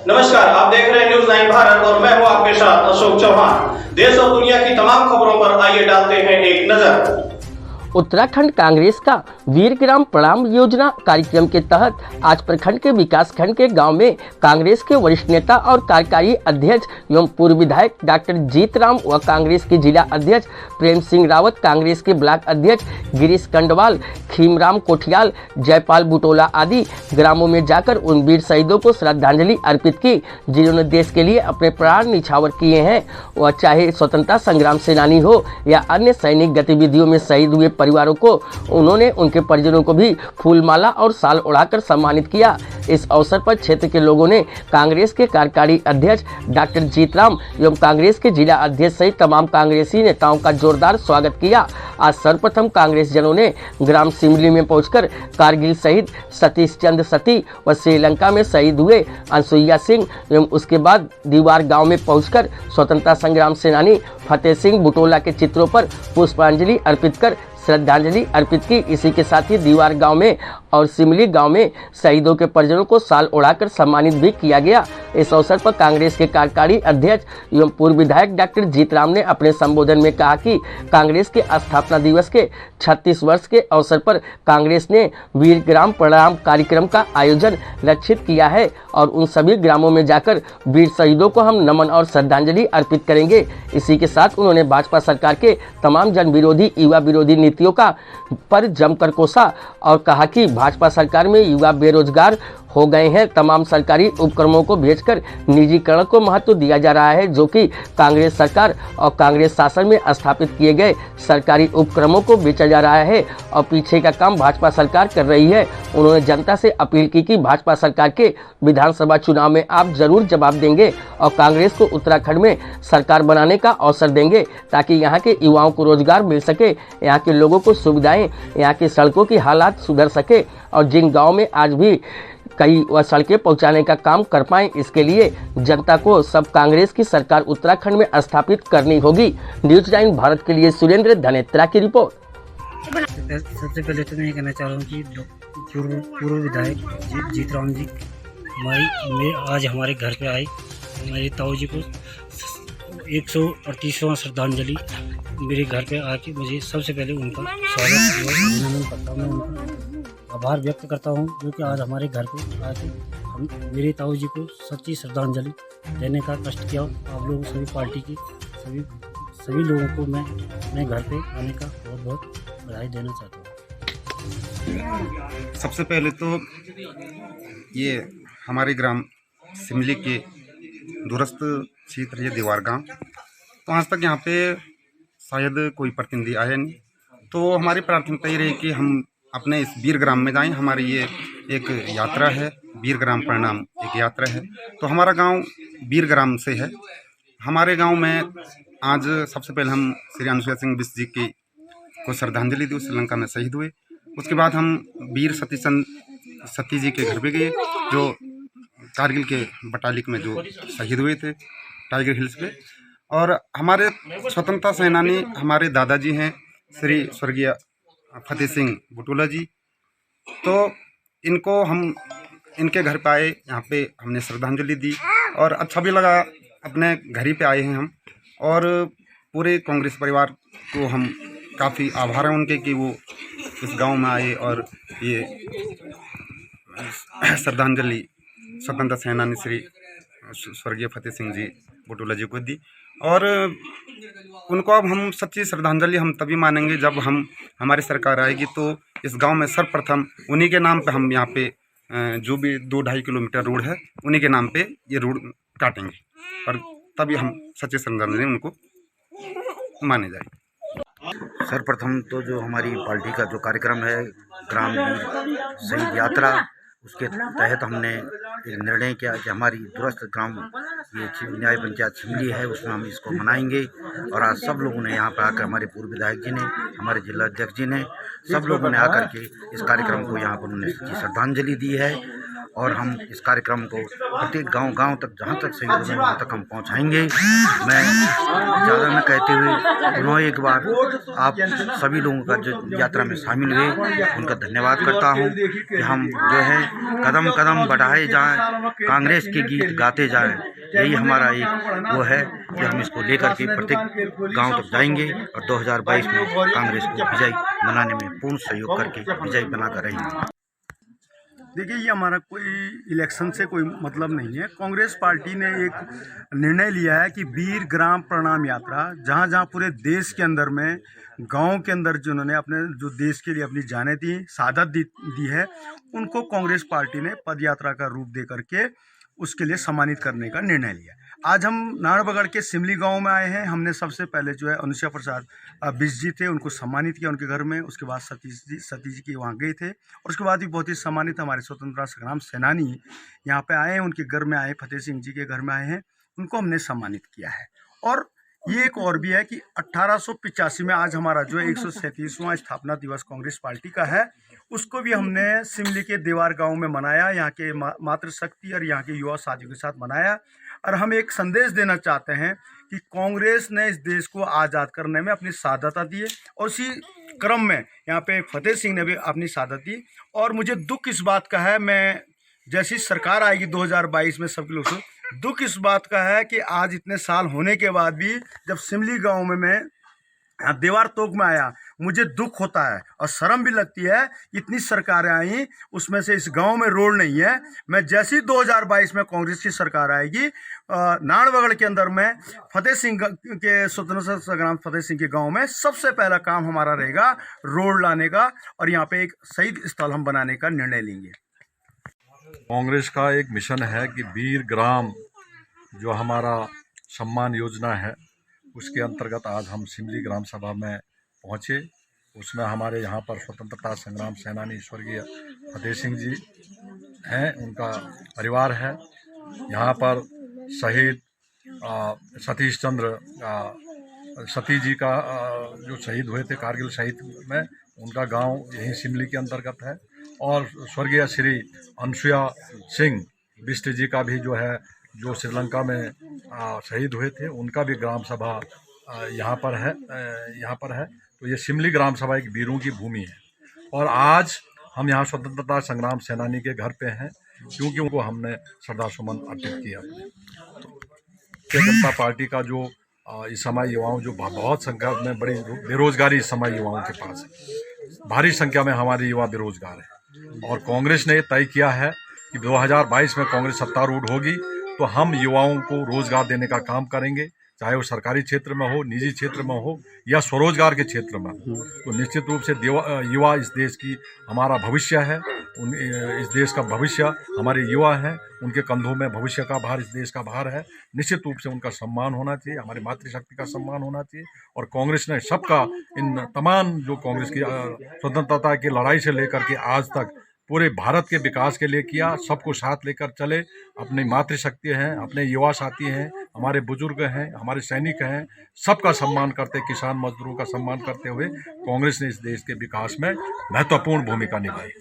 नमस्कार, आप देख रहे हैं न्यूज 9 भारत और मैं हूं आपके साथ अशोक चौहान। देश और दुनिया की तमाम खबरों पर आइए डालते हैं एक नजर। उत्तराखंड कांग्रेस का वीर ग्राम प्रणाम योजना कार्यक्रम के तहत आज प्रखंड के विकास खंड के गांव में कांग्रेस के वरिष्ठ नेता और कार्यकारी अध्यक्ष एवं पूर्व विधायक डॉक्टर जीतराम व कांग्रेस के जिला अध्यक्ष प्रेम सिंह रावत, कांग्रेस के ब्लॉक अध्यक्ष गिरीश कंडवाल, खीमराम कोठियाल, जयपाल बुटोला आदि ग्रामों में जाकर उन वीर शहीदों को श्रद्धांजलि अर्पित की जिन्होंने देश के लिए अपने प्राण निछावर किए हैं। वह चाहे स्वतंत्रता संग्राम सेनानी हो या अन्य सैनिक गतिविधियों में शहीद हुए परिवारों को, उन्होंने उनके परिजनों को भी फूलमाला और शाल उड़ाकर सम्मानित किया। इस अवसर पर क्षेत्र के लोगों ने कांग्रेस के कार्यकारी अध्यक्ष डॉक्टर जीतराम एवं कांग्रेस के जिला अध्यक्ष सहित तमाम कांग्रेसी नेताओं का जोरदार स्वागत किया। आज सर्वप्रथम कांग्रेस जनों ने ग्राम सिमली में पहुंचकर कारगिल शहीद सतीश चंद्र सती व श्रीलंका में शहीद हुए अनसुईया सिंह एवं उसके बाद दीवार गांव में पहुंचकर स्वतंत्रता संग्राम सेनानी फतेह सिंह बुटोला के चित्रों पर पुष्पांजलि अर्पित कर श्रद्धांजलि अर्पित की। इसी के साथ ही दीवार गांव में और सिमली गांव में शहीदों के परिजनों को शाल उड़ाकर सम्मानित भी किया गया। इस अवसर पर कांग्रेस के कार्यकारी अध्यक्ष एवं पूर्व विधायक डॉक्टर जीतराम ने अपने संबोधन में कहा कि कांग्रेस के स्थापना दिवस के 36 वर्ष के अवसर पर कांग्रेस ने वीर ग्राम प्रणाम कार्यक्रम का आयोजन लक्षित किया है और उन सभी ग्रामों में जाकर वीर शहीदों को हम नमन और श्रद्धांजलि अर्पित करेंगे। इसी के साथ उन्होंने भाजपा सरकार के तमाम जन विरोधी, युवा विरोधी नीतियों का पर जमकर कोसा और कहा कि भाजपा सरकार में युवा बेरोजगार हो गए हैं। तमाम सरकारी उपक्रमों को भेजकर निजीकरण को महत्व दिया जा रहा है, जो कि कांग्रेस सरकार और कांग्रेस शासन में स्थापित किए गए सरकारी उपक्रमों को बेचा जा रहा है और पीछे का काम भाजपा सरकार कर रही है। उन्होंने जनता से अपील की कि भाजपा सरकार के विधानसभा चुनाव में आप जरूर जवाब देंगे और कांग्रेस को उत्तराखंड में सरकार बनाने का अवसर देंगे ताकि यहाँ के युवाओं को रोजगार मिल सके, यहाँ के लोगों को सुविधाएं, यहाँ की सड़कों की हालात सुधर सके और जिन गाँव में आज भी कई वह सड़कें पहुंचाने का काम कर पाएं, इसके लिए जनता को सब कांग्रेस की सरकार उत्तराखंड में स्थापित करनी होगी। न्यूज 9 भारत के लिए सुरेंद्र धनेत्रा की रिपोर्ट। सबसे पहले तो मैं ये कहना चाह रहा हूँ कि पूर्व विधायक जीतराम जी आज हमारे घर पे आए। हमारे ताऊ जी को 138वां श्रद्धांजलि मेरे घर पे आके मुझे सबसे पहले उनका स्वागत और अभिनंदन करता हूँ। मैं उनका आभार व्यक्त करता हूँ क्योंकि आज हमारे घर पे आके हम मेरे ताऊ जी को सच्ची श्रद्धांजलि देने का कष्ट किया। आप लोगों सभी पार्टी की सभी लोगों को मैं अपने घर पे आने का बहुत बहुत बधाई देना चाहता हूँ। सबसे पहले तो ये हमारे ग्राम सिमली के दूरस्थ क्षेत्र ये दीवार गाँव, तो आज तक यहाँ पे शायद कोई प्रतिनिधि आया नहीं, तो हमारी प्राथमिकता ये रही कि हम अपने इस वीर ग्राम में जाएं। हमारी ये एक यात्रा है, वीर ग्राम प्रणाम एक यात्रा है। तो हमारा गांव वीर ग्राम से है। हमारे गांव में आज सबसे पहले हम श्री अनसुईया सिंह बिष्ट जी की को श्रद्धांजलि दी, श्रीलंका में शहीद हुए। उसके बाद हम वीर सती जी के घर पे गए, जो कारगिल के बटालिक में जो शहीद हुए थे टाइगर हिल्स पे। और हमारे स्वतंत्रता सेनानी हमारे दादाजी हैं श्री स्वर्गीय फतेह सिंह बुटोला जी, तो इनको हम इनके घर पे आए, यहाँ पे हमने श्रद्धांजलि दी और अच्छा भी लगा। अपने घर ही पे आए हैं हम और पूरे कांग्रेस परिवार को हम काफ़ी आभार हैं उनके कि वो इस गांव में आए और ये श्रद्धांजलि स्वतंत्रता सेनानी श्री स्वर्गीय फतेह सिंह जी बुटोला जी को दी। और उनको अब हम सच्ची श्रद्धांजलि हम तभी मानेंगे जब हमारी सरकार आएगी, तो इस गांव में सर्वप्रथम उन्हीं के नाम पे हम यहाँ पे जो भी 2-2.5 किलोमीटर रोड है उन्हीं के नाम पे ये रोड काटेंगे और तभी हम सच्ची श्रद्धांजलि उनको माने जाएगी। सर्वप्रथम तो जो हमारी पार्टी का जो कार्यक्रम है ग्राम वीर शहीद यात्रा, उसके तहत हमने एक निर्णय किया कि हमारी दूरस्थ ग्राम ये न्याय पंचायत सिमली है, उसमें हम इसको मनाएंगे। और आज सब लोगों ने यहाँ पर आकर, हमारे पूर्व विधायक जी ने, हमारे जिला अध्यक्ष जी ने, सब लोगों ने आकर के इस कार्यक्रम को यहाँ पर उन्होंने श्रद्धांजलि दी है। और हम इस कार्यक्रम को प्रत्येक गांव तक, जहां तक सही होगा वहां तक हम पहुंचाएंगे। मैं ज़्यादा न कहते हुए पुनः एक बार आप सभी लोगों का जो यात्रा में शामिल हुए उनका धन्यवाद करता हूं कि हम जो है कदम कदम बढ़ाए जाएं, कांग्रेस के गीत गाते जाएं। यही हमारा एक वो है कि हम इसको लेकर के प्रत्येक गांव तक जाएंगे और 2022 में कांग्रेस को विजय बनाने में पूर्ण सहयोग करके विजय बनाकर रहेंगे। देखिए, ये हमारा कोई इलेक्शन से कोई मतलब नहीं है। कांग्रेस पार्टी ने एक निर्णय लिया है कि वीर ग्राम प्रणाम यात्रा, जहाँ जहाँ पूरे देश के अंदर में गांव के अंदर जिन्होंने अपने जो देश के लिए अपनी जानें दी, शहादत दी है, उनको कांग्रेस पार्टी ने पद यात्रा का रूप दे करके उसके लिए सम्मानित करने का निर्णय लिया। आज हम नारायणबगड़ के सिमली गांव में आए हैं। हमने सबसे पहले जो है अनुसुईया प्रसाद बिष्ट जी थे, उनको सम्मानित किया उनके घर में। उसके बाद सतीश जी के वहाँ गए थे और उसके बाद भी बहुत ही सम्मानित हमारे स्वतंत्रता संग्राम सेनानी यहाँ पे आए हैं, उनके घर में आए, फतेह सिंह जी के घर में आए हैं, उनको हमने सम्मानित किया है। और ये एक और भी है कि 1885 में आज हमारा जो है 137वां स्थापना दिवस कांग्रेस पार्टी का है, उसको भी हमने सिमली के देवार गांव में मनाया। यहाँ के मातृशक्ति और यहाँ के युवा साथियों के साथ मनाया। और हम एक संदेश देना चाहते हैं कि कांग्रेस ने इस देश को आज़ाद करने में अपनी शहादत दी है और उसी क्रम में यहाँ पे फतेह सिंह ने भी अपनी शहादत दी। और मुझे दुख इस बात का है, मैं जैसी सरकार आएगी 2022 में सबके लोग दुख इस बात का है कि आज इतने साल होने के बाद भी जब सिमली गांव में मैं देवार तोक में आया, मुझे दुख होता है और शर्म भी लगती है। इतनी सरकारें आई, उसमें से इस गांव में रोड नहीं है। मैं जैसी 2022 में कांग्रेस की सरकार आएगी, नारायणबगड़ के अंदर में फतेह सिंह के स्वतंत्रता संग्राम फतेह सिंह के गांव में सबसे पहला काम हमारा रहेगा रोड लाने का और यहाँ पे एक शहीद स्थल हम बनाने का निर्णय लेंगे। कांग्रेस का एक मिशन है कि वीर ग्राम जो हमारा सम्मान योजना है, उसके अंतर्गत आज हम सिमली ग्राम सभा में पहुँचे। उसमें हमारे यहाँ पर स्वतंत्रता संग्राम सेनानी स्वर्गीय फतेह सिंह जी हैं, उनका परिवार है। यहाँ पर शहीद सतीश चंद्र सती जी का जो शहीद हुए थे कारगिल शहीद में, उनका गांव यहीं सिमली के अंतर्गत है। और स्वर्गीय श्री अनुसुईया सिंह बिष्ट जी का भी जो है, जो श्रीलंका में शहीद हुए थे, उनका भी ग्राम सभा यहाँ पर है। तो ये सिमली ग्राम सभा एक वीरों की भूमि है। और आज हम यहाँ स्वतंत्रता संग्राम सेनानी के घर पे हैं, क्योंकि उनको हमने श्रद्धासुमन अर्पित किया। भारतीय जनता पार्टी का जो इस समय युवाओं, जो बहुत संख्या में बड़ी बेरोजगारी इस समय युवाओं के पास है, भारी संख्या में हमारे युवा बेरोजगार हैं। और कांग्रेस ने तय किया है कि 2022 में कांग्रेस सत्तारूढ़ होगी तो हम युवाओं को रोजगार देने का काम करेंगे, चाहे वो सरकारी क्षेत्र में हो, निजी क्षेत्र में हो या स्वरोजगार के क्षेत्र में हो। तो निश्चित रूप से युवा इस देश की हमारा भविष्य है। इस देश का भविष्य हमारे युवा हैं, उनके कंधों में भविष्य का भार, इस देश का भार है। निश्चित रूप से उनका सम्मान होना चाहिए, हमारी मातृशक्ति का सम्मान होना चाहिए। और कांग्रेस ने सबका, इन तमाम जो कांग्रेस की स्वतंत्रता की लड़ाई से लेकर के आज तक पूरे भारत के विकास के लिए किया, सबको साथ लेकर चले। अपनी मातृशक्ति हैं, अपने युवा साथी हैं, हमारे बुजुर्ग हैं, हमारे सैनिक हैं, सबका सम्मान करते, किसान मजदूरों का सम्मान करते हुए कांग्रेस ने इस देश के विकास में महत्वपूर्ण भूमिका निभाई।